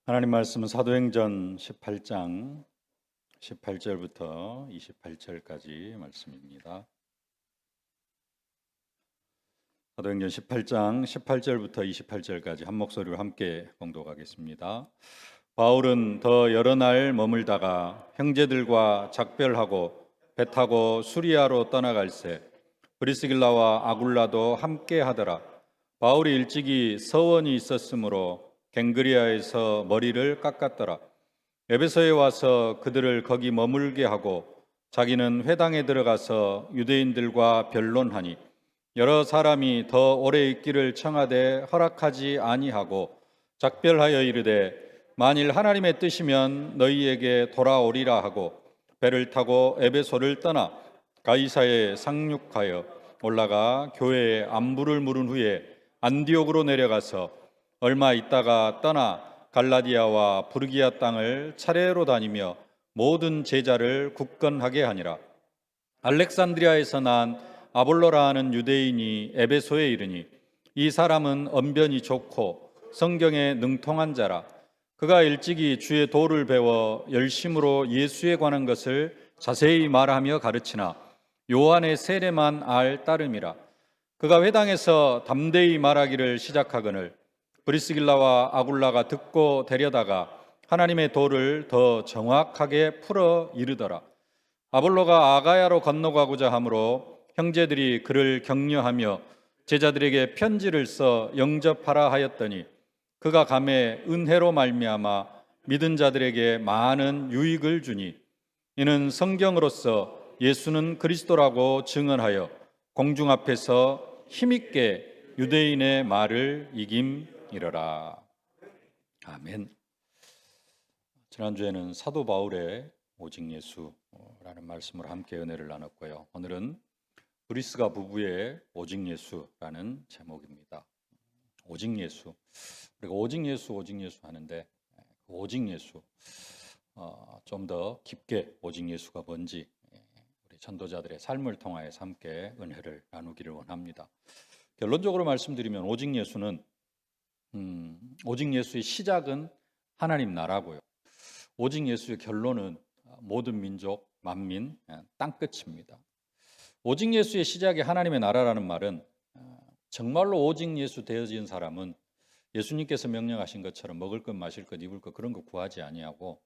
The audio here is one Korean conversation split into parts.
하나님 말씀은 사도행전 18장 18절부터 28절까지 말씀입니다. 사도행전 18장 18절부터 28절까지 한 목소리로 함께 봉독하겠습니다. 바울은 더 여러 날 머물다가 형제들과 작별하고 배 타고 수리아로 떠나갈새 브리스길라와 아굴라도 함께 하더라. 바울이 일찍이 서원이 있었으므로 갱그리아에서 머리를 깎았더라. 에베소에 와서 그들을 거기 머물게 하고 자기는 회당에 들어가서 유대인들과 변론하니 여러 사람이 더 오래 있기를 청하되 허락하지 아니하고 작별하여 이르되 만일 하나님의 뜻이면 너희에게 돌아오리라 하고 배를 타고 에베소를 떠나 가이사에 상륙하여 올라가 교회에 안부를 물은 후에 안디옥으로 내려가서 얼마 있다가 떠나 갈라디아와 부르기아 땅을 차례로 다니며 모든 제자를 굳건하게 하니라. 알렉산드리아에서 난 아볼로라 하는 유대인이 에베소에 이르니 이 사람은 언변이 좋고 성경에 능통한 자라. 그가 일찍이 주의 도를 배워 열심으로 예수에 관한 것을 자세히 말하며 가르치나 요한의 세례만 알 따름이라. 그가 회당에서 담대히 말하기를 시작하거늘 브리스길라와 아굴라가 듣고 데려다가 하나님의 도를 더 정확하게 풀어 이르더라. 아볼로가 아가야로 건너가고자 하므로 형제들이 그를 격려하며 제자들에게 편지를 써 영접하라 하였더니 그가 감에 은혜로 말미암아 믿은 자들에게 많은 유익을 주니 이는 성경으로서 예수는 그리스도라고 증언하여 공중 앞에서 힘있게 유대인의 말을 이김이러라. 아멘. 지난주에는 사도 바울의 오직 예수라는 말씀으로 함께 은혜를 나눴고요. 오늘은 브리스가 부부의 오직 예수라는 제목입니다. 오직 예수. 우리가 오직 예수 하는데 오직 예수 좀 더 깊게 오직 예수가 뭔지 우리 전도자들의 삶을 통하여서 함께 은혜를 나누기를 원합니다. 결론적으로 말씀드리면 오직 예수는 오직 예수의 시작은 하나님 나라고요. 오직 예수의 결론은 모든 민족, 만민, 땅끝입니다. 오직 예수의 시작이 하나님의 나라라는 말은 정말로 오직 예수 되어진 사람은 예수님께서 명령하신 것처럼 먹을 것, 마실 것, 입을 것 그런 거 구하지 아니하고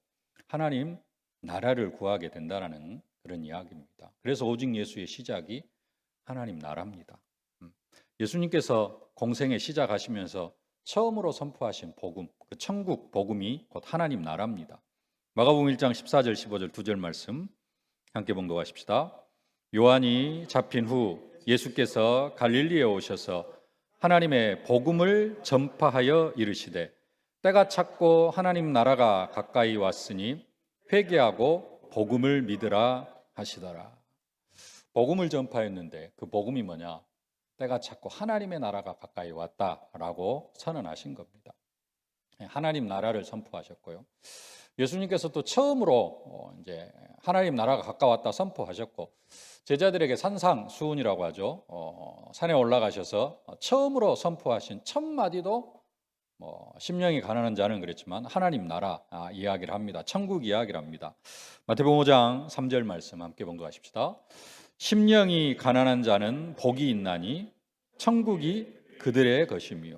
하나님 나라를 구하게 된다는 그런 이야기입니다. 그래서 오직 예수의 시작이 하나님 나라입니다. 예수님께서 공생에 시작하시면서 처음으로 선포하신 복음, 그 천국 복음이 곧 하나님 나라입니다. 마가복음 1장 14절 15절 두 절 말씀 함께 봉독하십시다. 요한이 잡힌 후 예수께서 갈릴리에 오셔서 하나님의 복음을 전파하여 이르시되 때가 찼고 하나님 나라가 가까이 왔으니 회개하고 복음을 믿으라 하시더라. 복음을 전파했는데 그 복음이 뭐냐? 때가 찼고 하나님의 나라가 가까이 왔다라고 선언하신 겁니다. 하나님 나라를 선포하셨고요. 예수님께서 또 처음으로 이제 하나님 나라가 가까웠다 선포하셨고 제자들에게 산상수훈이라고 하죠. 산에 올라가셔서 처음으로 선포하신 첫 마디도 심령이 가난한 자는 그랬지만 하나님 나라 이야기를 합니다. 천국 이야기를 합니다. 마태복음 5장 3절 말씀 함께 봉독하십시다. 심령이 가난한 자는 복이 있나니 천국이 그들의 것이며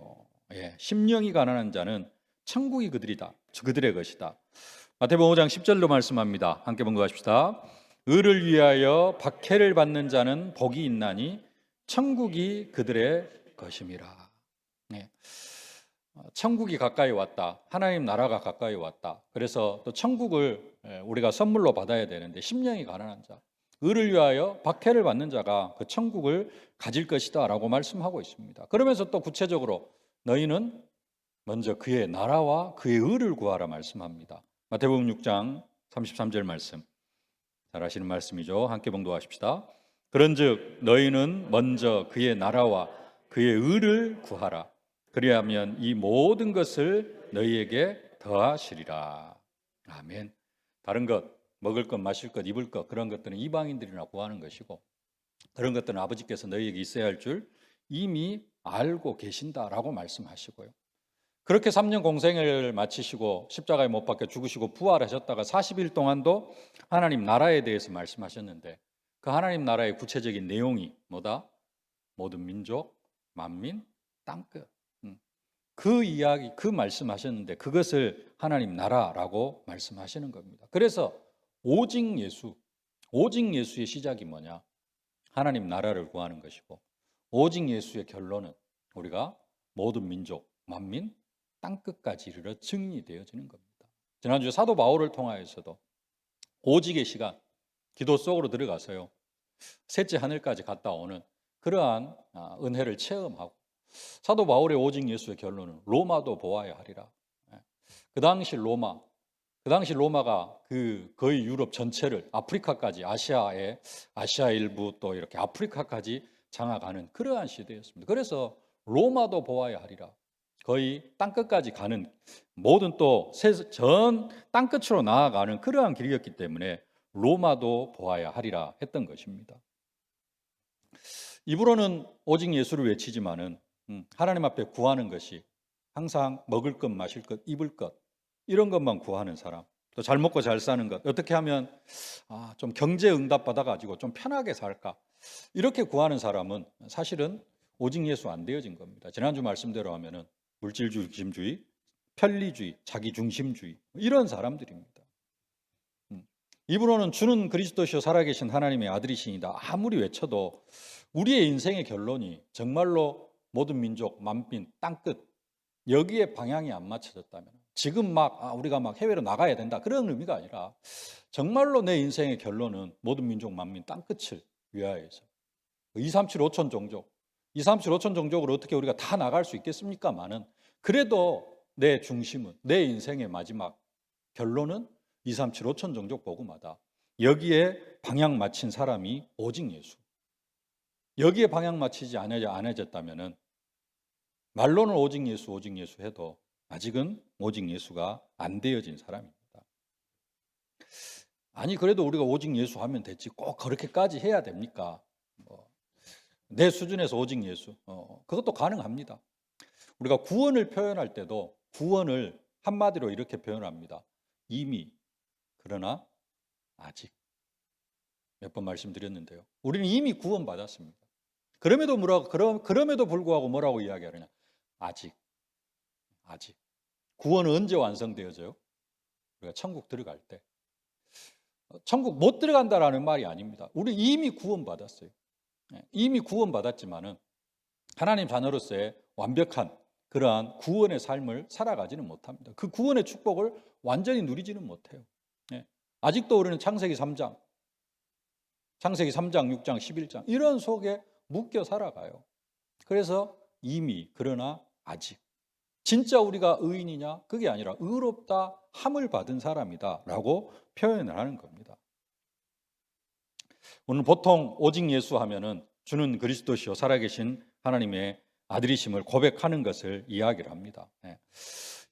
심령이 가난한 자는 천국이 그들의 것이다. 마태복음 5장 10절로 말씀합니다. 함께 봉독하십시다. 의를 위하여 박해를 받는 자는 복이 있나니 천국이 그들의 것임이라. 천국이 가까이 왔다. 하나님 나라가 가까이 왔다. 그래서 또 천국을 우리가 선물로 받아야 되는데 심령이 가난한 자, 의를 위하여 박해를 받는 자가 그 천국을 가질 것이다 라고 말씀하고 있습니다. 그러면서 또 구체적으로 너희는 먼저 그의 나라와 그의 의를 구하라 말씀합니다. 마태복음 6장 33절 말씀 잘 아시는 말씀이죠. 함께 봉독하십시다. 그런즉 너희는 먼저 그의 나라와 그의 의를 구하라. 그리하면 이 모든 것을 너희에게 더하시리라. 아멘. 다른 것, 먹을 것, 마실 것, 입을 것 그런 것들은 이방인들이나 구하는 것이고 그런 것들은 아버지께서 너희에게 있어야 할 줄 이미 알고 계신다라고 말씀하시고요. 그렇게 3년 공생을 마치시고 십자가에 못 박혀 죽으시고 부활하셨다가 40일 동안도 하나님 나라에 대해서 말씀하셨는데 그 하나님 나라의 구체적인 내용이 뭐다? 모든 민족, 만민, 땅끝. 그 이야기, 그 말씀하셨는데 그것을 하나님 나라라고 말씀하시는 겁니다. 그래서 오직 예수, 오직 예수의 시작이 뭐냐? 하나님 나라를 구하는 것이고 오직 예수의 결론은 우리가 모든 민족, 만민, 땅끝까지 이르러 증리되어지는 겁니다. 지난주 사도 바울을 통하여서도 오직의 시간, 기도 속으로 들어가서요. 셋째 하늘까지 갔다 오는 그러한 은혜를 체험하고 사도 바울의 오직 예수의 결론은 로마도 보아야 하리라. 그 당시 로마가 그 거의 유럽 전체를 아프리카까지 아시아 일부 또 이렇게 아프리카까지 장악하는 그러한 시대였습니다. 그래서 로마도 보아야 하리라. 거의 땅끝까지 가는 모든 또 전 땅끝으로 나아가는 그러한 길이었기 때문에 로마도 보아야 하리라 했던 것입니다. 입으로는 오직 예수를 외치지만은 하나님 앞에 구하는 것이 항상 먹을 것, 마실 것, 입을 것 이런 것만 구하는 사람, 또 잘 먹고 잘 사는 것, 어떻게 하면 좀 경제 응답 받아가지고 좀 편하게 살까 이렇게 구하는 사람은 사실은 오직 예수 안 되어진 겁니다. 지난주 말씀대로 하면은 물질중심주의, 편리주의, 자기중심주의 이런 사람들입니다. 입으로는 주는 그리스도시요 살아계신 하나님의 아들이시니다 아무리 외쳐도 우리의 인생의 결론이 정말로 모든 민족, 만민, 땅끝 여기에 방향이 안 맞춰졌다면 지금 우리가 해외로 나가야 된다 그런 의미가 아니라 정말로 내 인생의 결론은 모든 민족, 만민, 땅끝을 위하여서 237 5천 종족 237 5천 종족으로 어떻게 우리가 다 나갈 수 있겠습니까마는 그래도 내 중심은 내 인생의 마지막 결론은 237 5천 종족 복음화다. 여기에 방향 맞춘 사람이 오직 예수. 여기에 방향 맞추지 않아졌다면은 말로는 오직 예수 해도 아직은 오직 예수가 안 되어진 사람입니다. 아니 그래도 우리가 오직 예수 하면 됐지 꼭 그렇게까지 해야 됩니까? 내 수준에서 오직 예수 그것도 가능합니다. 우리가 구원을 표현할 때도 구원을 한마디로 이렇게 표현합니다. 이미 그러나 아직 몇 번 말씀드렸는데요. 우리는 이미 구원받았습니다. 그럼에도 불구하고 뭐라고 이야기하느냐? 아직. 구원은 언제 완성되어져요? 우리가 천국 들어갈 때. 천국 못 들어간다라는 말이 아닙니다. 우리 이미 구원받았어요. 이미 구원받았지만은 하나님 자녀로서의 완벽한 그러한 구원의 삶을 살아가지는 못합니다. 그 구원의 축복을 완전히 누리지는 못해요. 아직도 우리는 창세기 3장, 6장, 11장 이런 속에 묶여 살아가요. 그래서 이미 그러나 아직 진짜 우리가 의인이냐? 그게 아니라 의롭다 함을 받은 사람이다 라고 표현을 하는 겁니다. 오늘 보통 오직 예수 하면은 주는 그리스도시요 살아계신 하나님의 아들이심을 고백하는 것을 이야기를 합니다.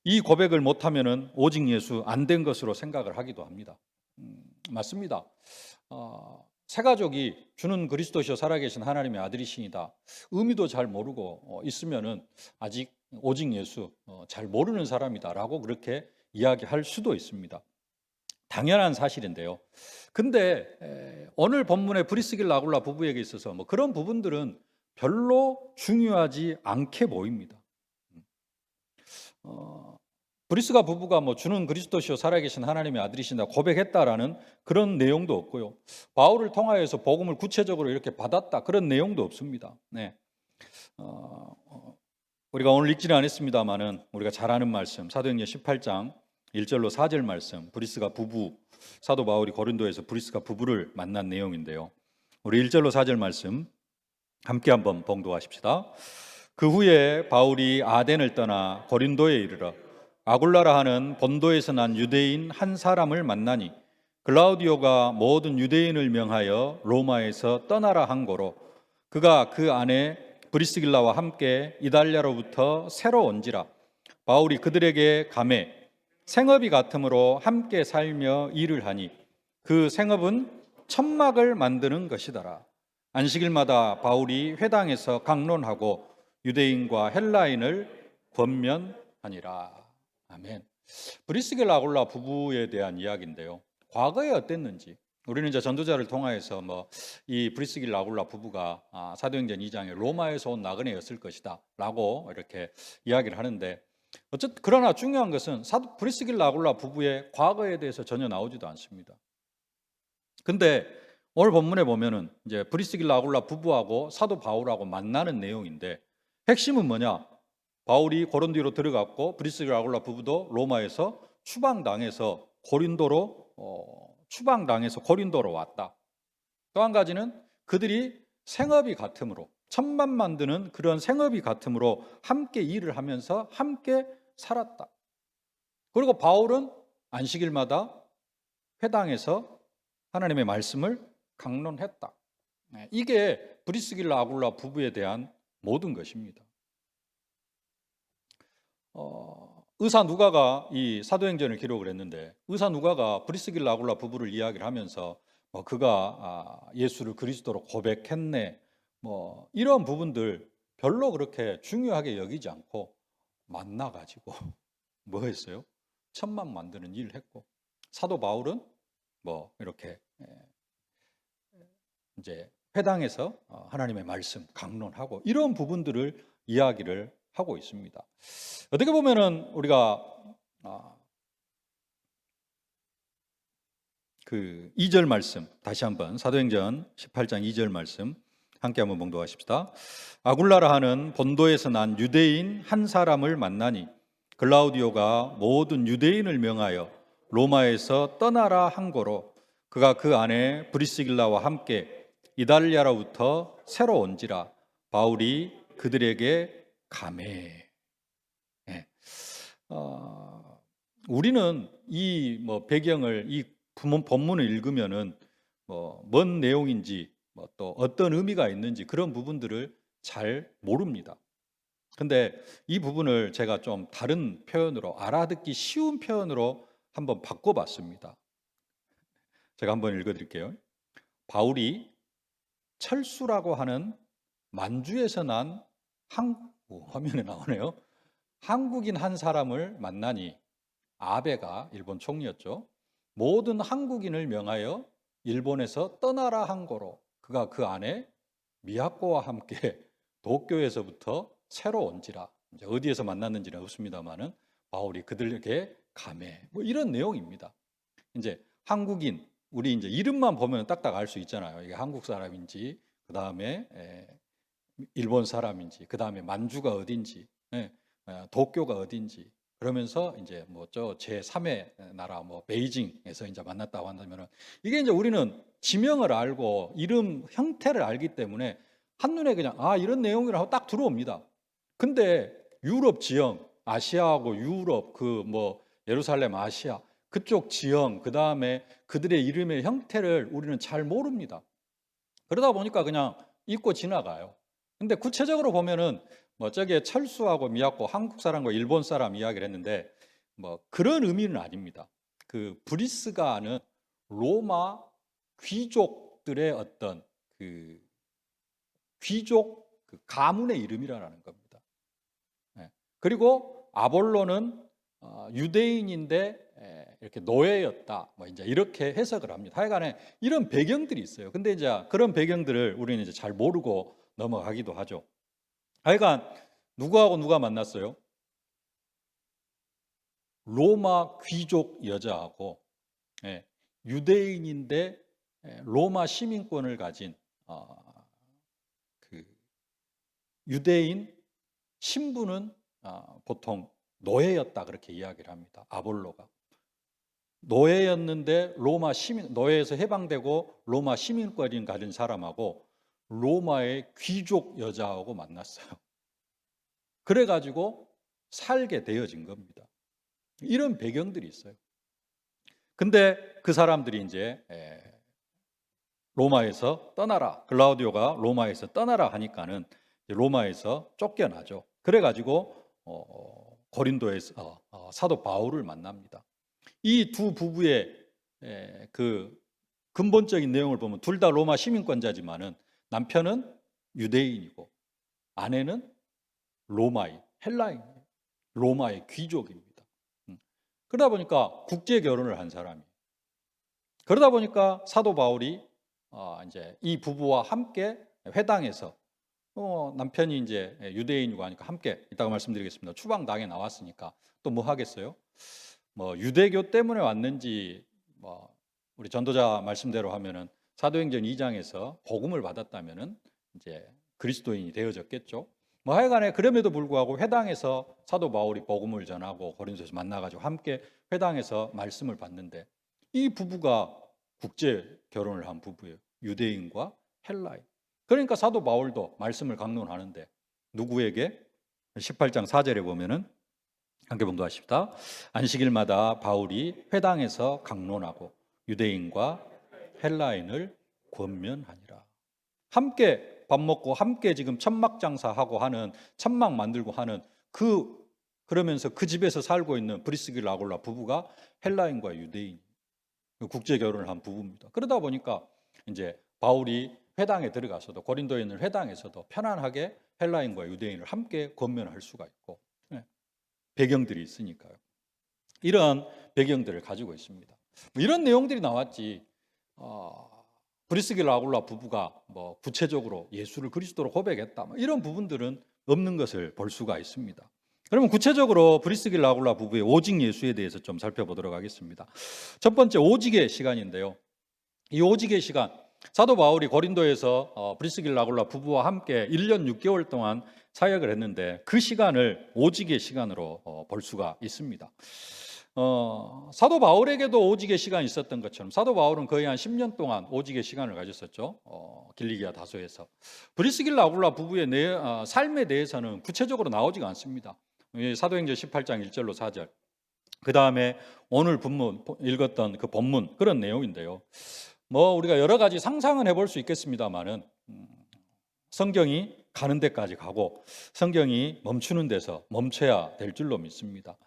이 고백을 못하면은 오직 예수 안 된 것으로 생각을 하기도 합니다. 맞습니다. 새 가족이 주는 그리스도시요 살아계신 하나님의 아들이시니다 의미도 잘 모르고 있으면은 아직 오직 예수 잘 모르는 사람이다라고 그렇게 이야기할 수도 있습니다. 당연한 사실인데요. 근데 오늘 본문의 브리스길라 아굴라 부부에게 있어서 그런 부분들은 별로 중요하지 않게 보입니다. 브리스가 부부가 주는 그리스도시요 살아계신 하나님의 아들이신다 고백했다라는 그런 내용도 없고요. 바울을 통하여서 복음을 구체적으로 이렇게 받았다 그런 내용도 없습니다. 우리가 오늘 읽지는 않았습니다만은 우리가 잘 아는 말씀 사도행전 18장 1절로 4절 말씀 브리스가 부부 사도 바울이 고린도에서 브리스가 부부를 만난 내용인데요. 우리 1절로 4절 말씀 함께 한번 봉독하십시다. 그 후에 바울이 아덴을 떠나 고린도에 이르러 아굴라라 하는 본도에서 난 유대인 한 사람을 만나니 글라우디오가 모든 유대인을 명하여 로마에서 떠나라 한 고로 그가 그 안에 브리스길라와 함께 이달랴로부터 새로 온지라 바울이 그들에게 감해 생업이 같으므로 함께 살며 일을 하니 그 생업은 천막을 만드는 것이더라. 안식일마다 바울이 회당에서 강론하고 유대인과 헬라인을 권면하더라. 하니라. 아멘. 브리스길라 아굴라 부부에 대한 이야기인데요. 과거에 어땠는지 우리는 이제 전도자를 통하여서 이 브리스길라 아굴라 부부가 사도행전 2장에 로마에서 온 나그네였을 것이다라고 이렇게 이야기를 하는데, 어쨌든 그러나 중요한 것은 브리스길라 아굴라 부부의 과거에 대해서 전혀 나오지도 않습니다. 근데 오늘 본문에 보면은 이제 브리스길라 아굴라 부부하고 사도 바울하고 만나는 내용인데, 핵심은 뭐냐? 바울이 고린도로 들어갔고 브리스길라 아굴라 부부도 로마에서 추방당해서 고린도로 왔다. 또 한 가지는 그들이 생업이 같으므로, 천만 만드는 그런 생업이 같으므로 함께 일을 하면서 함께 살았다. 그리고 바울은 안식일마다 회당에서 하나님의 말씀을 강론했다. 이게 브리스길라 아굴라 부부에 대한 모든 것입니다. 의사 누가가 이 사도행전을 기록을 했는데, 의사 누가가 브리스길라 아굴라 부부를 이야기를 하면서 그가 예수를 그리스도로 고백했네, 이런 부분들 별로 그렇게 중요하게 여기지 않고 만나가지고 뭐 했어요? 천막 만드는 일을 했고, 사도 바울은 이렇게 이제 회당에서 하나님의 말씀 강론하고 이런 부분들을 이야기를 하고 있습니다. 어떻게 보면은 우리가 그 2절 말씀 다시 한번 사도행전 18장 2절 말씀 함께 한번 봉독하십시다. 아굴라라 하는 본도에서 난 유대인 한 사람을 만나니 글라우디오가 모든 유대인을 명하여 로마에서 떠나라 한 거로 그가 그 안에 브리스길라와 함께 이달리아로부터 새로 온지라 바울이 그들에게 가매. 우리는 이 배경을 이 본문을 읽으면은 뭔 내용인지 또 어떤 의미가 있는지 그런 부분들을 잘 모릅니다. 근데 이 부분을 제가 좀 다른 표현으로, 알아듣기 쉬운 표현으로 한번 바꿔봤습니다. 제가 한번 읽어드릴게요. 바울이 철수라고 하는 만주에서 난 화면에 나오네요. 한국인 한 사람을 만나니, 아베가 일본 총리였죠. 모든 한국인을 명하여 일본에서 떠나라 한 거로 그가 그 안에 미야코와 함께 도쿄에서부터 새로 온지라. 이제 어디에서 만났는지는 없습니다만은 바울이 그들에게 가매, 이런 내용입니다. 이제 한국인, 우리 이제 이름만 보면 딱딱 알 수 있잖아요. 이게 한국 사람인지, 그 다음에 일본 사람인지, 그 다음에 만주가 어딘지, 도쿄가 어딘지. 그러면서 이제 저 제3의 나라 베이징에서 이제 만났다고 한다면은, 이게 이제 우리는 지명을 알고 이름 형태를 알기 때문에 한눈에 그냥 이런 내용이라고 딱 들어옵니다. 근데 유럽 지형, 아시아하고 유럽 예루살렘 아시아 그쪽 지형, 그 다음에 그들의 이름의 형태를 우리는 잘 모릅니다. 그러다 보니까 그냥 잊고 지나가요. 근데 구체적으로 보면은 저게 철수하고 미야코, 한국 사람과 일본 사람 이야기를 했는데 그런 의미는 아닙니다. 그 브리스가는 로마 귀족들의 어떤 그 귀족 가문의 이름이라는 겁니다. 그리고 아볼로는 유대인인데 이렇게 노예였다. 이제 이렇게 해석을 합니다. 하여간에 이런 배경들이 있어요. 근데 이제 그런 배경들을 우리는 이제 잘 모르고 넘어가기도 하죠. 하여간 누구하고 누가 만났어요? 로마 귀족 여자하고 유대인인데 로마 시민권을 가진 그 유대인 신부는 보통 노예였다 그렇게 이야기를 합니다. 아볼로가 노예였는데 노예에서 해방되고 로마 시민권을 가진 사람하고 로마의 귀족 여자하고 만났어요. 그래가지고 살게 되어진 겁니다. 이런 배경들이 있어요. 근데 그 사람들이 이제 로마에서 떠나라, 글라우디오가 로마에서 떠나라 하니까는 로마에서 쫓겨나죠. 그래가지고 고린도에서 사도 바울을 만납니다. 이 두 부부의 그 근본적인 내용을 보면 둘 다 로마 시민권자지만은 남편은 유대인이고 아내는 로마인, 헬라인이에요. 로마의 귀족입니다. 그러다 보니까 국제 결혼을 한 사람이. 그러다 보니까 사도 바울이 이제 이 부부와 함께 회당에서 남편이 이제 유대인이고 하니까 함께 이따가 말씀드리겠습니다. 추방당에 나왔으니까 또 뭐 하겠어요? 뭐 유대교 때문에 왔는지 뭐 우리 전도자 말씀대로 하면은 사도행전 2장에서 복음을 받았다면은 이제 그리스도인이 되어졌겠죠. 뭐 하여간에 그럼에도 불구하고 회당에서 사도 바울이 복음을 전하고 고린도에서 만나가지고 함께 회당에서 말씀을 받는데 이 부부가 국제 결혼을 한 부부예요. 유대인과 헬라인. 그러니까 사도 바울도 말씀을 강론하는데 누구에게? 18장 4절에 보면은 함께 봉독하십시다. 안식일마다 바울이 회당에서 강론하고 유대인과 헬라인을 권면하니라. 함께 밥 먹고 함께 지금 천막 장사하고 하는 천막 만들고 하는 그러면서 그 집에서 살고 있는 브리스길라 아굴라 부부가 헬라인과 유대인 국제 결혼을 한 부부입니다. 그러다 보니까 이제 바울이 회당에 들어가서도 고린도에 있는 회당에서도 편안하게 헬라인과 유대인을 함께 권면할 수가 있고 배경들이 있으니까요. 이런 배경들을 가지고 있습니다. 이런 내용들이 나왔지. 브리스길라 아굴라 부부가 뭐 구체적으로 예수를 그리스도로 고백했다. 이런 부분들은 없는 것을 볼 수가 있습니다. 그러면 구체적으로 브리스길라 아굴라 부부의 오직 예수에 대해서 좀 살펴보도록 하겠습니다. 첫 번째 오직의 시간인데요. 이 오직의 시간, 사도 바울이 고린도에서 브리스길라 아굴라 부부와 함께 1년 6개월 동안 사역을 했는데 그 시간을 오직의 시간으로 볼 수가 있습니다. 사도 바울에게도 오직의 시간이 있었던 것처럼 사도 바울은 거의 한 10년 동안 오직의 시간을 가졌었죠. 길리기아 다소에서. 브리스길라 아굴라 부부의 삶에 대해서는 구체적으로 나오지가 않습니다. 사도행전 18장 1절로 4절. 그 다음에 오늘 본문 읽었던 그 본문 그런 내용인데요. 뭐 우리가 여러 가지 상상은 해볼 수 있겠습니다만은 성경이 가는 데까지 가고 성경이 멈추는 데서 멈춰야 될 줄로 믿습니다.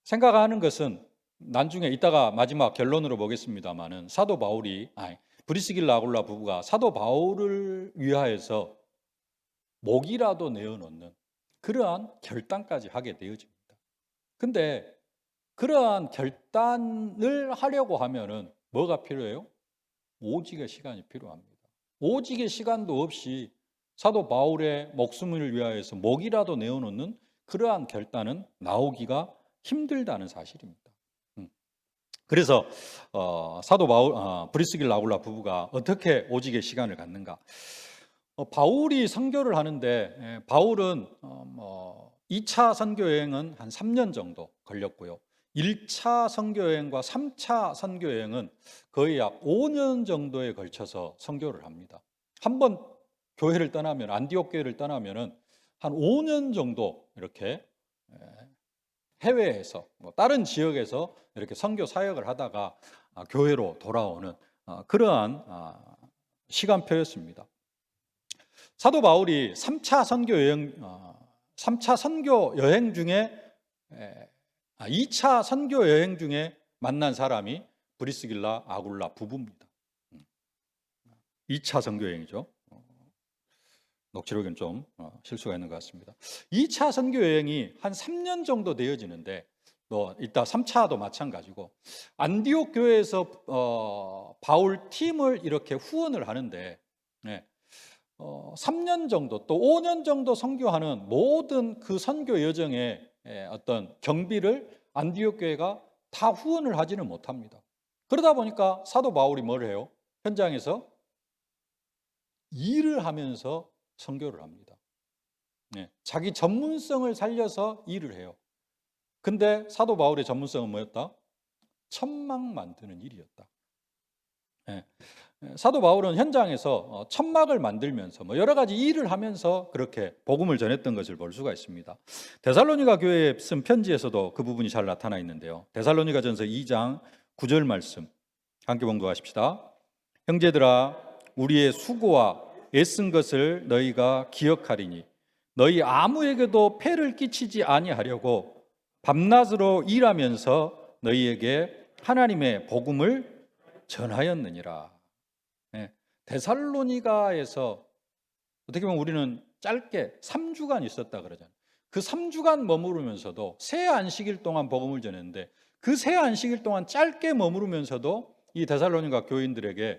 생각하는 것은 나중에 이따가 마지막 결론으로 보겠습니다만은 사도 바울이 브리스길라 아굴라 부부가 사도 바울을 위하여서 목이라도 내어놓는 그러한 결단까지 하게 되어집니다. 근데 그러한 결단을 하려고 하면은 뭐가 필요해요? 오직의 시간이 필요합니다. 오직의 시간도 없이 사도 바울의 목숨을 위하여서 목이라도 내어놓는 그러한 결단은 나오기가 힘들다는 사실입니다. 그래서 사도 바울, 브리스길라 아굴라 부부가 어떻게 오직의 시간을 갖는가? 바울이 선교를 하는데 바울은 2차 선교 여행은 한 3년 정도 걸렸고요. 1차 선교 여행과 3차 선교 여행은 거의 약 5년 정도에 걸쳐서 선교를 합니다. 한번 교회를 떠나면 안디옥 교회를 떠나면은 한 5년 정도 이렇게 해외에서 다른 지역에서 이렇게 선교 사역을 하다가 교회로 돌아오는 그러한 시간표였습니다. 사도 바울이 3차 선교 여행 중에 2차 선교 여행 중에 만난 사람이 브리스길라 아굴라 부부입니다. 2차 선교 여행이죠. 녹취록에는 좀 실수가 있는 것 같습니다. 2차 선교 여행이 한 3년 정도 되어지는데 이따 3차도 마찬가지고 안디옥 교회에서 바울 팀을 이렇게 후원을 하는데 3년 정도 또 5년 정도 선교하는 모든 그 선교 여정의 어떤 경비를 안디옥 교회가 다 후원을 하지는 못합니다. 그러다 보니까 사도 바울이 뭘 해요? 현장에서 일을 하면서 선교를 합니다. 자기 전문성을 살려서 일을 해요. 근데 사도 바울의 전문성은 뭐였다? 천막 만드는 일이었다. 사도 바울은 현장에서 천막을 만들면서 여러 가지 일을 하면서 그렇게 복음을 전했던 것을 볼 수가 있습니다. 데살로니가 교회에 쓴 편지에서도 그 부분이 잘 나타나 있는데요. 데살로니가전서 2장 9절 말씀 함께 봉독하십시다. 형제들아 우리의 수고와 애쓴 것을 너희가 기억하리니 너희 아무에게도 폐를 끼치지 아니하려고 밤낮으로 일하면서 너희에게 하나님의 복음을 전하였느니라. 데살로니가에서 어떻게 보면 우리는 짧게 3주간 있었다 그러잖아요. 그 3주간 머무르면서도 새 안식일 동안 복음을 전했는데 그 새 안식일 동안 짧게 머무르면서도 이 데살로니가 교인들에게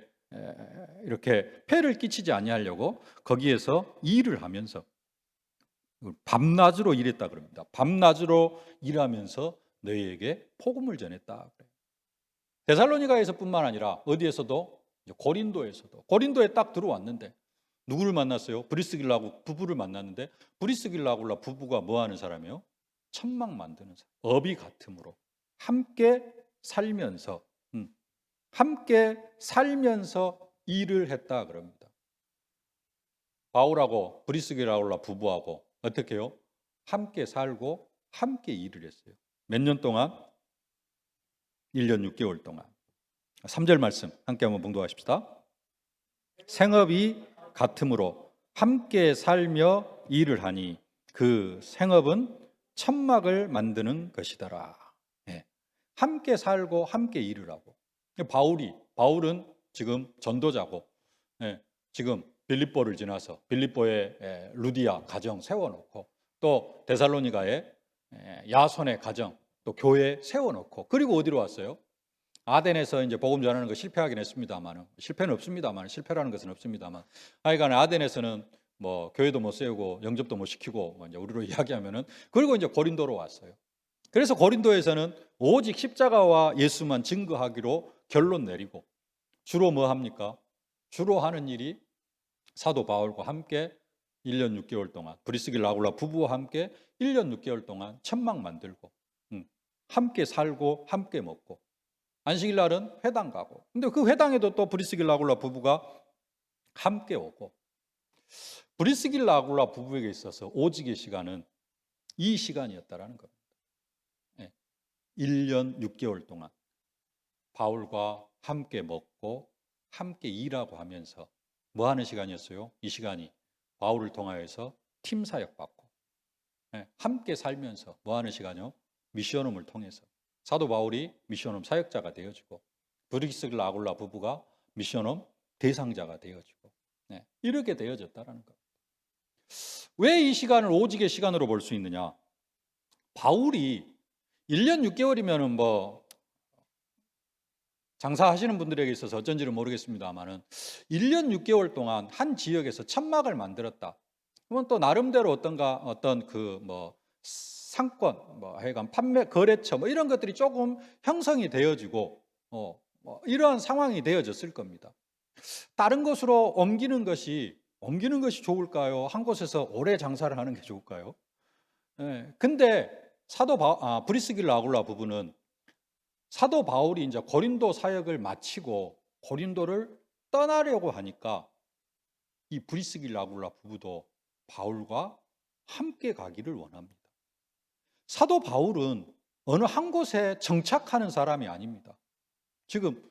이렇게 폐를 끼치지 아니하려고 거기에서 일을 하면서 밤낮으로 일했다 그럽니다. 밤낮으로 일하면서 너희에게 복음을 전했다. 데살로니가에서뿐만 아니라 어디에서도 고린도에 딱 들어왔는데 누구를 만났어요? 브리스길라 부부를 만났는데 브리스길라 아굴라 부부가 뭐 하는 사람이에요? 천막 만드는 사람. 업이 같음으로 함께 살면서 일을 했다 그럽니다. 바울하고 브리스길라 아굴라 부부하고 어떻게 해요? 함께 살고 함께 일을 했어요. 몇 년 동안? 1년 6개월 동안. 3절 말씀 함께 한번 봉독하십시다. 생업이 같음으로 함께 살며 일을 하니 그 생업은 천막을 만드는 것이더라. 예. 함께 살고 함께 일을 하고 바울은 지금 전도자고 지금 빌립보를 지나서 빌립보에 루디아 가정 세워놓고 또 데살로니가에 야손의 가정 또 교회 세워놓고 그리고 어디로 왔어요? 아덴에서 이제 복음 전하는 거 실패하긴 했습니다만 실패는 없습니다만 실패라는 것은 없습니다만 하여간 아덴에서는 뭐 교회도 못 세우고 영접도 못 시키고 뭐 이제 우리로 이야기하면은 그리고 이제 고린도로 왔어요. 그래서 고린도에서는 오직 십자가와 예수만 증거하기로 결론 내리고 주로 뭐 합니까? 주로 하는 일이 사도 바울과 함께 1년 6개월 동안 브리스길라 아굴라 부부와 함께 1년 6개월 동안 천막 만들고 함께 살고 함께 먹고 안식일 날은 회당 가고 근데 그 회당에도 또 브리스길라 아굴라 부부가 함께 오고 브리스길라 아굴라 부부에게 있어서 오직의 시간은 이 시간이었다라는 겁니다. 1년 6개월 동안 바울과 함께 먹고 함께 일하고 하면서 뭐 하는 시간이었어요? 이 시간이 바울을 통하여서 팀 사역 받고 함께 살면서 뭐 하는 시간이요? 미션홈을 통해서 사도 바울이 미션홈 사역자가 되어지고 브리스길라 아굴라 부부가 미션홈 대상자가 되어지고 이렇게 되어졌다는 겁니다. 왜 이 시간을 오직의 시간으로 볼 수 있느냐? 바울이 1년 6개월이면은 뭐 장사하시는 분들에게 있어서 어쩐지는 모르겠습니다만은 1년 6개월 동안 한 지역에서 천막을 만들었다. 그러면 또 나름대로 어떤 그 뭐 상권, 뭐 하여간 판매 거래처 뭐 이런 것들이 조금 형성이 되어지고 뭐 이러한 상황이 되어졌을 겁니다. 다른 곳으로 옮기는 것이 좋을까요? 한 곳에서 오래 장사를 하는 게 좋을까요? 근데 브리스길라 아굴라 부부는 사도 바울이 이제 고린도 사역을 마치고 고린도를 떠나려고 하니까 이 브리스길라 아굴라 부부도 바울과 함께 가기를 원합니다. 사도 바울은 어느 한 곳에 정착하는 사람이 아닙니다. 지금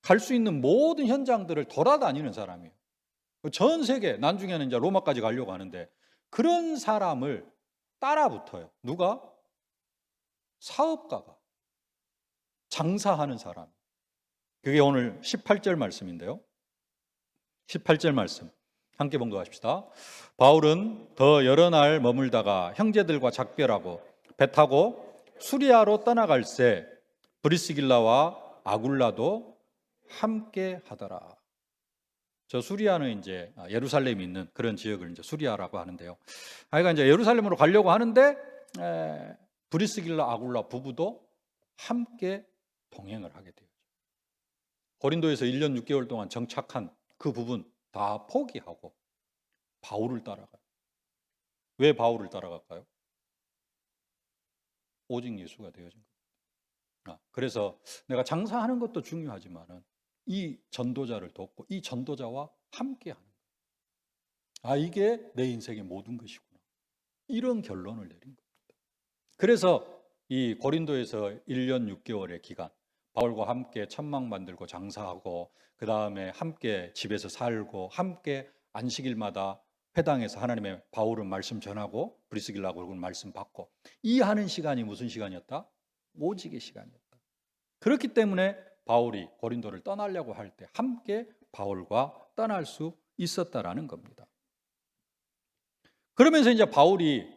갈 수 있는 모든 현장들을 돌아다니는 사람이에요. 전 세계, 나중에는 이제 로마까지 가려고 하는데 그런 사람을 따라 붙어요. 누가? 사업가가. 장사하는 사람. 그게 오늘 18절 말씀인데요. 18절 말씀 함께 봉독하십시다. 바울은 더 여러 날 머물다가 형제들과 작별하고 배 타고 수리아로 떠나갈새 브리스길라와 아굴라도 함께 하더라. 저 수리아는 이제 예루살렘이 있는 그런 지역을 이제 수리아라고 하는데요. 하여간 이제 예루살렘으로 가려고 하는데 브리스길라 아굴라 부부도 함께 동행을 하게 되죠. 고린도에서 1년 6개월 동안 정착한 그 부분 다 포기하고 바울을 따라가요. 왜 바울을 따라갈까요? 오직 예수가 되어진 겁니다. 그래서 내가 장사하는 것도 중요하지만은 이 전도자를 돕고 이 전도자와 함께하는 거예요. 이게 내 인생의 모든 것이구나. 이런 결론을 내린 겁니다. 그래서 이 고린도에서 1년 6개월의 기간 바울과 함께 천막 만들고 장사하고 그 다음에 함께 집에서 살고 함께 안식일마다 회당에서 하나님의 바울은 말씀 전하고 브리스길라하고는 말씀 받고 이 하는 시간이 무슨 시간이었다? 오직의 시간이었다. 그렇기 때문에 바울이 고린도를 떠나려고 할 때 함께 바울과 떠날 수 있었다라는 겁니다. 그러면서 이제 바울이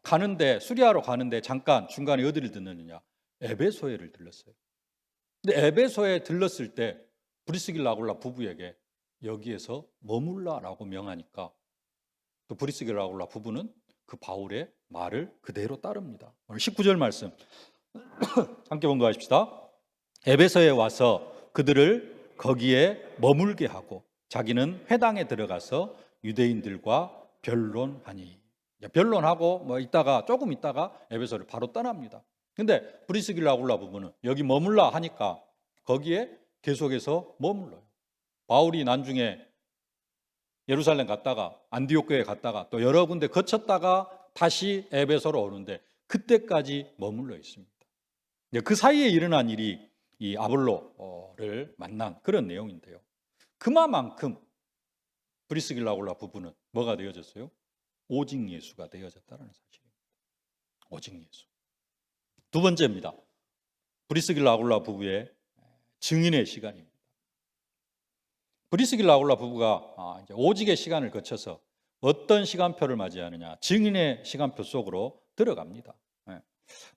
가는데, 수리아로 가는데 잠깐 중간에 어디를 듣느냐? 에베소에를 들렀어요. 근데 에베소에 들렀을 때 브리스길라 아굴라 부부에게 여기에서 머물라라고 명하니까 또 브리스길라 아굴라 부부는 그 바울의 말을 그대로 따릅니다. 오늘 19절 말씀 함께 본거하십시다. 에베소에 와서 그들을 거기에 머물게 하고 자기는 회당에 들어가서 유대인들과 변론하니. 변론하고 뭐 있다가 조금 있다가 에베소를 바로 떠납니다. 근데 브리스길라 아굴라 부부는 여기 머물라 하니까 거기에 계속해서 머물러요. 바울이 나중에 예루살렘 갔다가 안디옥 교회 갔다가 또 여러 군데 거쳤다가 다시 에베소로 오는데 그때까지 머물러 있습니다. 그 사이에 일어난 일이 이 아볼로를 만난 그런 내용인데요. 그만큼 브리스길라 아굴라 부부는 뭐가 되어졌어요? 오직 예수가 되어졌다는 사실입니다. 오직 예수. 두 번째입니다. 브리스길라 아굴라 부부의 증인의 시간입니다. 브리스길라 아굴라 부부가 이제 오직의 시간을 거쳐서 어떤 시간표를 맞이하느냐? 증인의 시간표 속으로 들어갑니다.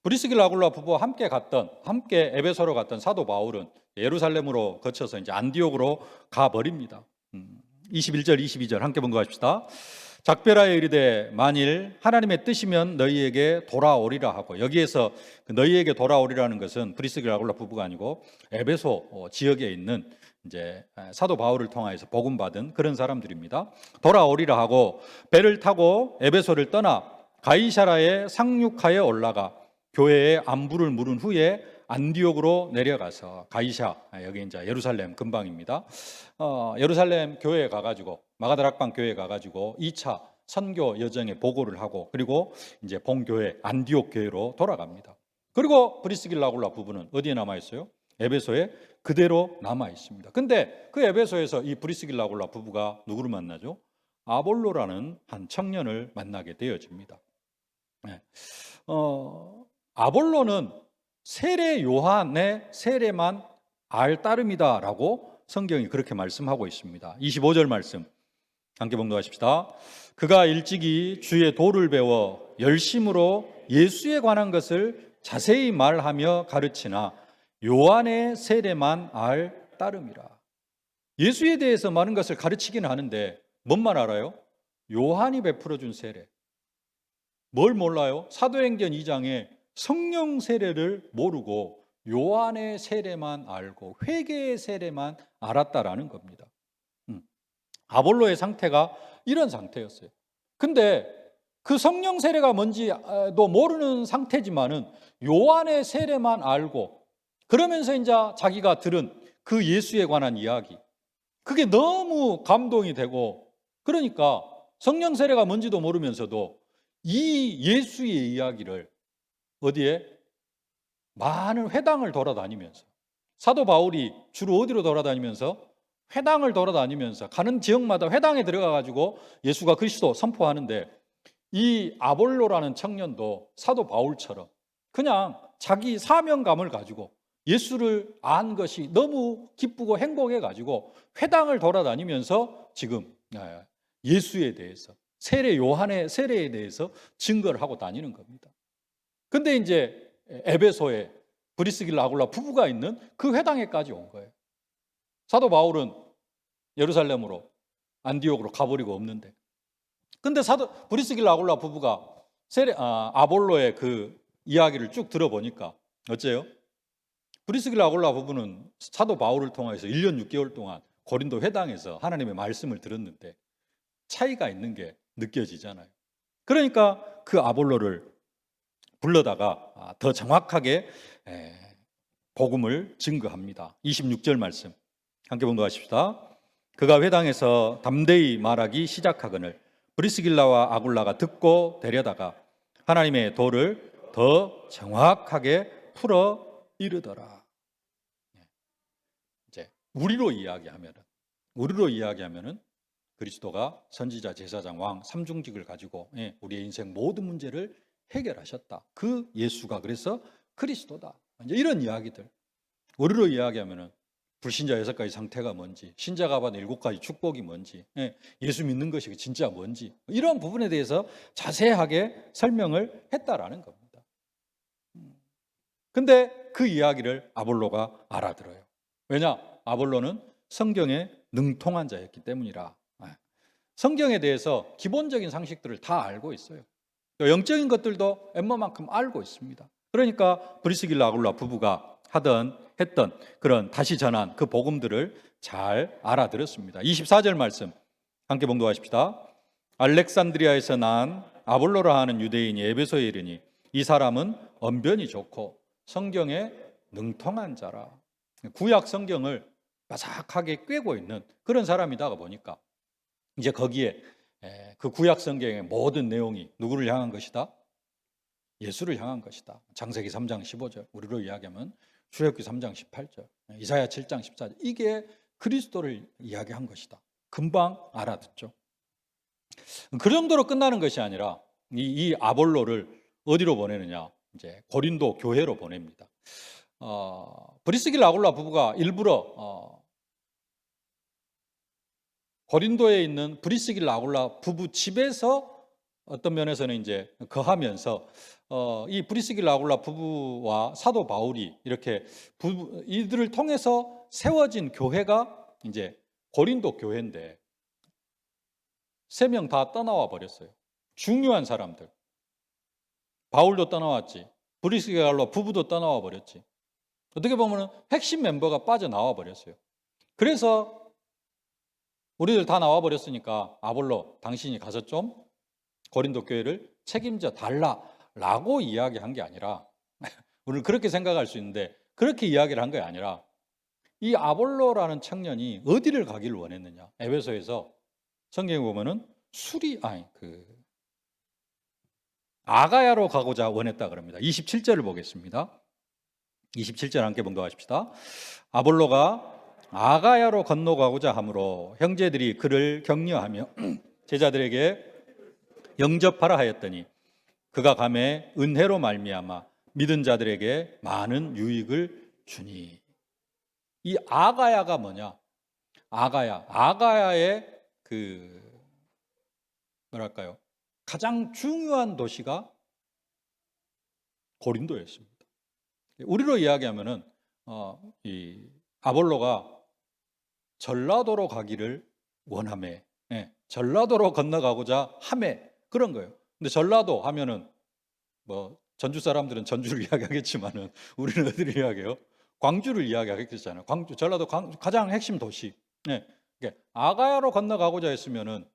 브리스길라 아굴라 부부와 함께 에베소로 갔던 사도 바울은 예루살렘으로 거쳐서 이제 안디옥으로 가버립니다. 21절, 22절 함께 본거하십시다. 작별하여 이르되 만일 하나님의 뜻이면 너희에게 돌아오리라 하고, 여기에서 너희에게 돌아오리라는 것은 브리스길라 아굴라 부부가 아니고 에베소 지역에 있는 이제 사도 바울을 통하여서 복음받은 그런 사람들입니다. 돌아오리라 하고 배를 타고 에베소를 떠나 가이사라에 상륙하여 올라가 교회에 안부를 물은 후에 안디옥으로 내려가서 가이사, 여기 이제 예루살렘 근방입니다. 예루살렘 교회에 가가지고 마가다락방 교회에 가가지고 2차 선교 여정에 보고를 하고 그리고 이제 본교회 안디옥 교회로 돌아갑니다. 그리고 브리스길라 아굴라 부부는 어디에 남아 있어요? 에베소에 그대로 남아 있습니다. 근데 그 에베소에서 이 브리스길라 아굴라 부부가 누구를 만나죠? 아볼로라는 한 청년을 만나게 되어집니다. 아볼로는 세례 요한의 세례만 알 따름이다라고 성경이 그렇게 말씀하고 있습니다. 25절 말씀 함께 봉독하십시다. 그가 일찍이 주의 도를 배워 열심으로 예수에 관한 것을 자세히 말하며 가르치나 요한의 세례만 알 따름이라. 예수에 대해서 많은 것을 가르치기는 하는데 뭔만 알아요? 요한이 베풀어 준 세례. 뭘 몰라요? 사도행전 2장에 성령 세례를 모르고 요한의 세례만 알고 회개의 세례만 알았다라는 겁니다. 아볼로의 상태가 이런 상태였어요. 근데 그 성령 세례가 뭔지도 모르는 상태지만은 요한의 세례만 알고 그러면서 이제 자기가 들은 그 예수에 관한 이야기, 그게 너무 감동이 되고, 그러니까 성령 세례가 뭔지도 모르면서도 이 예수의 이야기를 어디에? 많은 회당을 돌아다니면서, 사도 바울이 주로 어디로 돌아다니면서? 회당을 돌아다니면서 가는 지역마다 회당에 들어가 가지고 예수가 그리스도 선포하는데, 이 아볼로라는 청년도 사도 바울처럼 그냥 자기 사명감을 가지고 예수를 안 것이 너무 기쁘고 행복해 가지고 회당을 돌아다니면서 지금 예수에 대해서, 세례 요한의 세례에 대해서 증거를 하고 다니는 겁니다. 근데 이제 에베소에 브리스길라 아굴라 부부가 있는 그 회당에까지 온 거예요. 사도 바울은 예루살렘으로 안디옥으로 가버리고 없는데, 근데 브리스길라 아굴라 부부가 아볼로의 그 이야기를 쭉 들어보니까 어째요? 브리스길라 아굴라 부부는 사도 바울을 통해서 1년 6개월 동안 고린도 회당에서 하나님의 말씀을 들었는데 차이가 있는 게 느껴지잖아요. 그러니까 그 아볼로를 불러다가 더 정확하게 복음을 증거합니다. 26절 말씀 함께 봉독하십시다. 그가 회당에서 담대히 말하기 시작하거늘 브리스길라와 아굴라가 듣고 데려다가 하나님의 도를 더 정확하게 풀어 이르더라. 이제 우리로 이야기하면은 그리스도가 선지자, 제사장, 왕, 삼중직을 가지고 우리의 인생 모든 문제를 해결하셨다. 그 예수가 그래서 그리스도다. 이제 이런 이야기들. 우리로 이야기하면은 불신자 6가지 상태가 뭔지, 신자가 받은 7가지 축복이 뭔지, 예수 믿는 것이 진짜 뭔지, 이런 부분에 대해서 자세하게 설명을 했다라는 겁니다. 근데 그 이야기를 아볼로가 알아들어요. 왜냐? 아볼로는 성경에 능통한 자였기 때문이라. 성경에 대해서 기본적인 상식들을 다 알고 있어요. 영적인 것들도 웬만큼 알고 있습니다. 그러니까 브리스길라 아굴라 부부가 했던 그런 다시 전한 그 복음들을 잘 알아들었습니다. 24절 말씀 함께 봉독하십시다. 알렉산드리아에서 난 아볼로라 하는 유대인이 에베소에 이르니 이 사람은 언변이 좋고 성경에 능통한 자라. 구약 성경을 바삭하게 꿰고 있는 그런 사람이다가 보니까 이제 거기에 그 구약 성경의 모든 내용이 누구를 향한 것이다? 예수를 향한 것이다. 창세기 3장 15절, 우리로 이야기하면 출애굽기 3장 18절, 이사야 7장 14절, 이게 그리스도를 이야기한 것이다. 금방 알아듣죠. 그 정도로 끝나는 것이 아니라 이 아볼로를 어디로 보내느냐? 이제 고린도 교회로 보냅니다. 브리스길라 아굴라 부부가 일부러 고린도에 있는 브리스길라 아굴라 부부 집에서 어떤 면에서는 이제 거하면서 이 브리스길라 아굴라 부부와 사도 바울이 이렇게 이들을 통해서 세워진 교회가 이제 고린도 교회인데 3명 다 떠나와 버렸어요. 중요한 사람들. 바울도 떠나왔지. 브리스길라 아굴라 부부도 떠나와 버렸지. 어떻게 보면 핵심 멤버가 빠져나와 버렸어요. 그래서 우리들 다 나와 버렸으니까 아볼로 당신이 가서 좀 고린도 교회를 책임져 달라라고 이야기한 게 아니라 우리는 그렇게 생각할 수 있는데 그렇게 이야기를 한 게 아니라 이 아볼로라는 청년이 어디를 가기를 원했느냐? 에베소에서 성경에 보면은 아가야로 가고자 원했다 그럽니다. 27절을 보겠습니다. 27절 함께 봉독하십시다. 아볼로가 아가야로 건너가고자 하므로 형제들이 그를 격려하며 제자들에게 영접하라 하였더니 그가 감에 은혜로 말미암아 믿은 자들에게 많은 유익을 주니. 이 아가야가 뭐냐? 아가야의 뭐랄까요? 가장 중요한 도시가 고린도였습니다. 우리로 이야기하면은 이 아볼로가 전라도로 가기를 원하매, 전라도로 건너가고자 하매 그런 거예요. 근데 전라도 하면은 뭐 전주 사람들은 전주를 이야기하겠지만은 우리는 어디를 이야기해요? 광주를 이야기하겠잖아요. 광주, 전라도 가장 핵심 도시. 아가야로 건너가고자 했으면은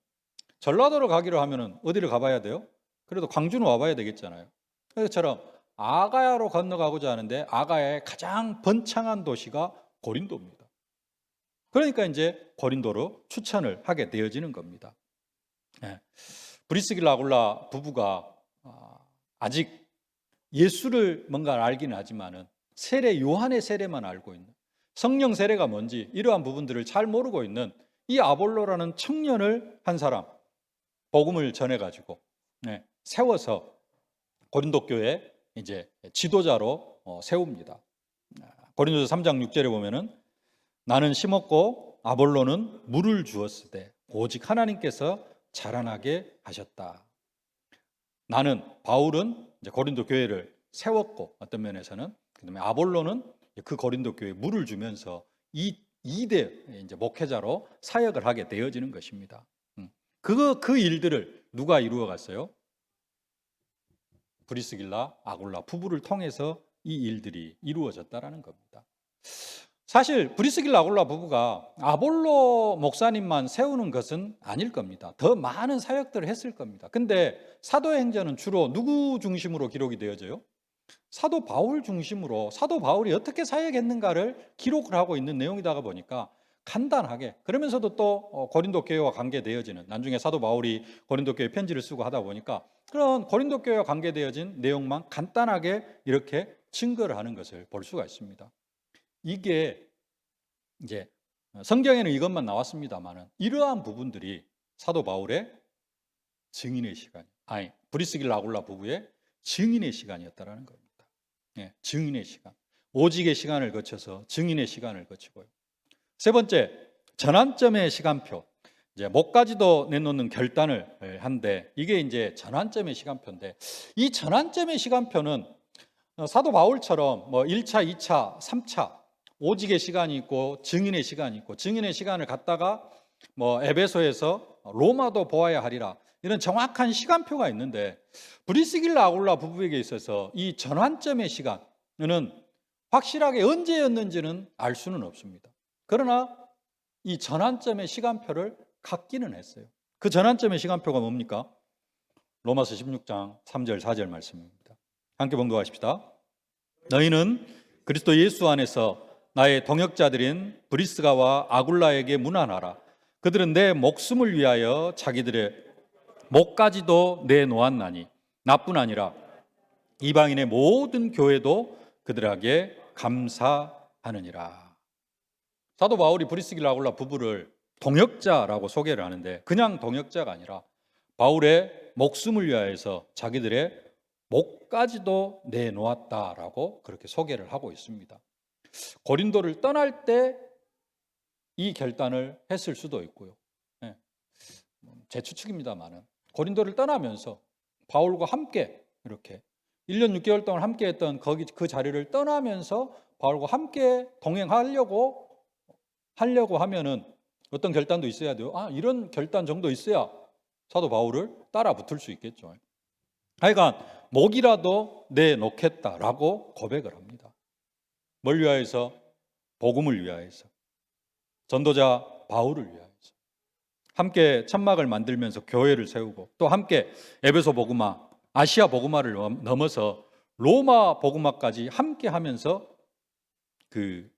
전라도로 가기로 하면은 어디를 가봐야 돼요? 그래도 광주는 와봐야 되겠잖아요. 그것처럼 아가야로 건너가고자 하는데 아가야의 가장 번창한 도시가 고린도입니다. 그러니까 이제 고린도로 추천을 하게 되어지는 겁니다. 브리스길라 아굴라 부부가 아직 예수를 뭔가 알기는 하지만은 요한의 세례만 알고 있는, 성령 세례가 뭔지 이러한 부분들을 잘 모르고 있는 이 아볼로라는 청년을 한 사람 복음을 전해가지고 세워서 고린도 교회 이제 지도자로 세웁니다. 고린도서 3장 6절에 보면은 나는 심었고 아볼로는 물을 주었으되 오직 하나님께서 자라나게 하셨다. 나는 바울은 이제 고린도 교회를 세웠고 어떤 면에서는 그다음에 아볼로는 그 고린도 교회에 물을 주면서 이 2대 이제 목회자로 사역을 하게 되어지는 것입니다. 그 일들을 누가 이루어 갔어요? 브리스길라 아굴라 부부를 통해서 이 일들이 이루어졌다라는 겁니다. 사실 브리스길라 아굴라 부부가 아볼로 목사님만 세우는 것은 아닐 겁니다. 더 많은 사역들을 했을 겁니다. 근데 사도행전은 주로 누구 중심으로 기록이 되어져요? 사도 바울 중심으로 사도 바울이 어떻게 사역했는가를 기록을 하고 있는 내용이다 보니까 간단하게, 그러면서도 또 고린도 교회와 관계되어지는, 나중에 사도 바울이 고린도 교회 편지를 쓰고 하다 보니까 그런 고린도 교회와 관계되어진 내용만 간단하게 이렇게 증거를 하는 것을 볼 수가 있습니다. 이게 이제 성경에는 이것만 나왔습니다만은 이러한 부분들이 사도 바울의 증인의 시간, 브리스길라 아굴라 부부의 증인의 시간이었다라는 겁니다. 증인의 시간, 오직의 시간을 거쳐서 증인의 시간을 거치고요. 세 번째, 전환점의 시간표. 이제 목까지도 내놓는 결단을 한데 이게 이제 전환점의 시간표인데 이 전환점의 시간표는 사도 바울처럼 뭐 1차, 2차, 3차 오직의 시간이 있고 증인의 시간이 있고 증인의 시간을 갖다가 뭐 에베소에서 로마도 보아야 하리라 이런 정확한 시간표가 있는데 브리스길라 아굴라 부부에게 있어서 이 전환점의 시간은 확실하게 언제였는지는 알 수는 없습니다. 그러나 이 전환점의 시간표를 갖기는 했어요. 그 전환점의 시간표가 뭡니까? 로마서 16장 3절 4절 말씀입니다. 함께 봉독하십시다. 너희는 그리스도 예수 안에서 나의 동역자들인 브리스가와 아굴라에게 문안하라. 그들은 내 목숨을 위하여 자기들의 목까지도 내놓았나니 나뿐 아니라 이방인의 모든 교회도 그들에게 감사하느니라. 사도 바울이 브리스길라 아굴라 부부를 동역자라고 소개를 하는데 그냥 동역자가 아니라 바울의 목숨을 위하여서 자기들의 목까지도 내놓았다라고 그렇게 소개를 하고 있습니다. 고린도를 떠날 때 이 결단을 했을 수도 있고요. 제 추측입니다만은 고린도를 떠나면서 바울과 함께 이렇게 1년 6개월 동안 함께 했던 그 자리를 떠나면서 바울과 함께 동행하려고 하면은 어떤 결단도 있어야 돼요. 이런 결단 정도 있어야 사도 바울을 따라 붙을 수 있겠죠. 하여간 목이라도 내놓겠다라고 고백을 합니다. 뭘 위하여서? 복음을 위하여서. 전도자 바울을 위하여서. 함께 천막을 만들면서 교회를 세우고 또 함께 에베소 복음화, 아시아 복음화를 넘어서 로마 복음화까지 함께 하면서 그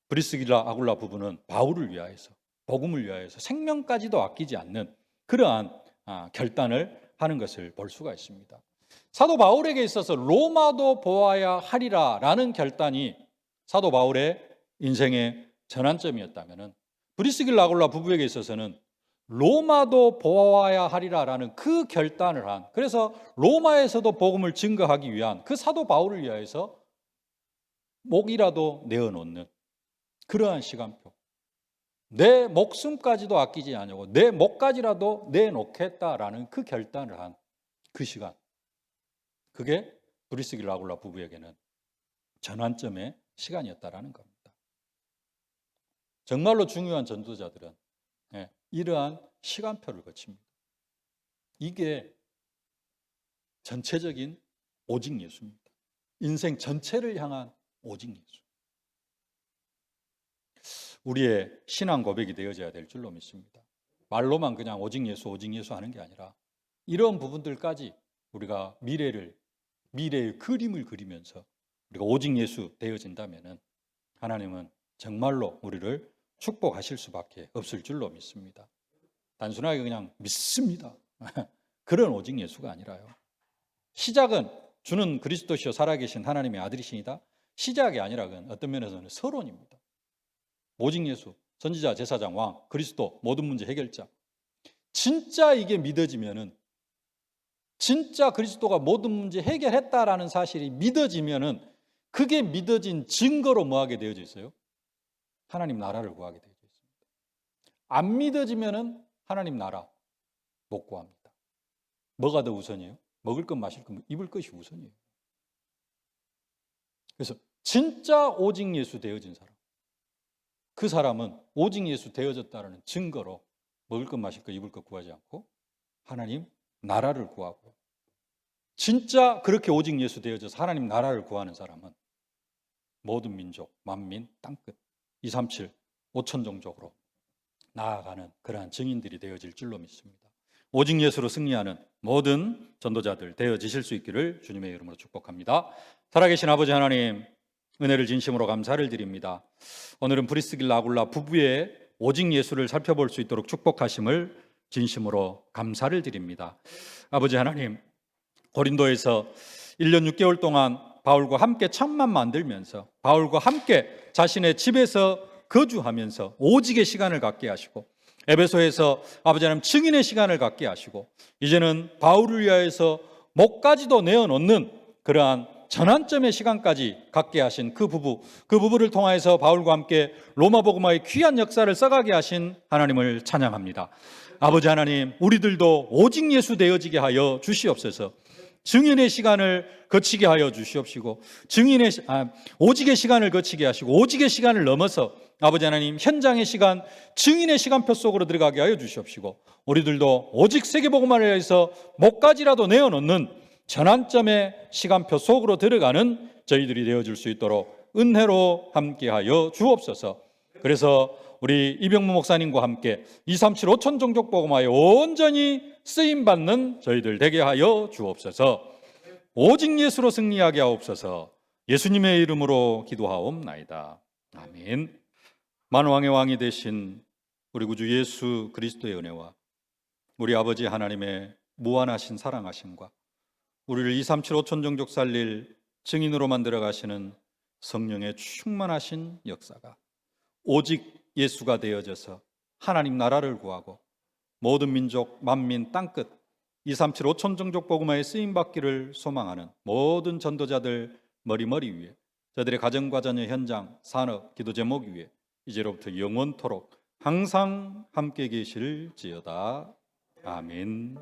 브리스길라 아굴라 부부는 바울을 위하여서 복음을 위하여서 생명까지도 아끼지 않는 그러한 결단을 하는 것을 볼 수가 있습니다. 사도 바울에게 있어서 로마도 보아야 하리라라는 결단이 사도 바울의 인생의 전환점이었다면 브리스길라 아굴라 부부에게 있어서는 로마도 보아야 하리라라는 그 결단을 한, 그래서 로마에서도 복음을 증거하기 위한 그 사도 바울을 위하여서 목이라도 내어놓는 그러한 시간표, 내 목숨까지도 아끼지 않고 내 목까지라도 내놓겠다라는 그 결단을 한 그 시간, 그게 브리스길라 아굴라 부부에게는 전환점의 시간이었다라는 겁니다. 정말로 중요한 전도자들은 이러한 시간표를 거칩니다. 이게 전체적인 오직 예수입니다. 인생 전체를 향한 오직 예수. 우리의 신앙 고백이 되어져야 될 줄로 믿습니다. 말로만 그냥 오직 예수 하는 게 아니라 이런 부분들까지 우리가 미래의 그림을 그리면서 우리가 오직 예수 되어진다면 하나님은 정말로 우리를 축복하실 수밖에 없을 줄로 믿습니다. 단순하게 그냥 믿습니다. 그런 오직 예수가 아니라요. 시작은 주는 그리스도시요 살아계신 하나님의 아들이시니다. 시작이 아니라 그건 어떤 면에서는 서론입니다. 오직 예수, 선지자, 제사장, 왕, 그리스도, 모든 문제 해결자. 진짜 이게 믿어지면은, 진짜 그리스도가 모든 문제 해결했다라는 사실이 믿어지면은 그게 믿어진 증거로 뭐하게 되어져 있어요? 하나님 나라를 구하게 되어져 있습니다. 안 믿어지면은 하나님 나라 못 구합니다. 뭐가 더 우선이에요? 먹을 것, 마실 것, 입을 것이 우선이에요. 그래서 진짜 오직 예수 되어진 사람, 그 사람은 오직 예수 되어졌다는 증거로 먹을 것, 마실 것, 입을 것 구하지 않고 하나님 나라를 구하고요. 진짜 그렇게 오직 예수 되어져서 하나님 나라를 구하는 사람은 모든 민족, 만민, 땅끝 237, 5천 종족으로 나아가는 그러한 증인들이 되어질 줄로 믿습니다. 오직 예수로 승리하는 모든 전도자들 되어지실 수 있기를 주님의 이름으로 축복합니다. 살아계신 아버지 하나님, 은혜를 진심으로 감사를 드립니다. 오늘은 브리스길라 아굴라 부부의 오직 예수를 살펴볼 수 있도록 축복하심을 진심으로 감사를 드립니다. 아버지 하나님, 고린도에서 1년 6개월 동안 바울과 함께 천막 만들면서 바울과 함께 자신의 집에서 거주하면서 오직의 시간을 갖게 하시고, 에베소에서 아버지 하나님 증인의 시간을 갖게 하시고, 이제는 바울을 위하여서 목까지도 내어놓는 그러한 전환점의 시간까지 갖게 하신 그 부부를 통하여서 바울과 함께 로마 복음화의 귀한 역사를 써가게 하신 하나님을 찬양합니다. 아버지 하나님, 우리들도 오직 예수 되어지게 하여 주시옵소서. 증인의 시간을 거치게 하여 주시옵시고, 오직의 시간을 거치게 하시고, 오직의 시간을 넘어서 아버지 하나님, 현장의 시간, 증인의 시간표 속으로 들어가게 하여 주시옵시고, 우리들도 오직 세계복음화를 위해서 목까지라도 내어놓는 전환점의 시간표 속으로 들어가는 저희들이 되어줄 수 있도록 은혜로 함께하여 주옵소서. 그래서 우리 이병무 목사님과 함께 237 5천 종족 복음화에 온전히 쓰임받는 저희들 되게 하여 주옵소서. 오직 예수로 승리하게 하옵소서. 예수님의 이름으로 기도하옵나이다. 아멘. 만왕의 왕이 되신 우리 구주 예수 그리스도의 은혜와 우리 아버지 하나님의 무한하신 사랑하심과 우리를 237 5천 종족 살릴 증인으로 만들어 가시는 성령의 충만하신 역사가 오직 예수가 되어져서 하나님 나라를 구하고 모든 민족, 만민, 땅끝 237 5천 종족 복음화에 쓰임받기를 소망하는 모든 전도자들 머리 위에, 저들의 가정과 자녀, 현장, 산업, 기도 제목 위에 이제로부터 영원토록 항상 함께 계실지어다. 아멘.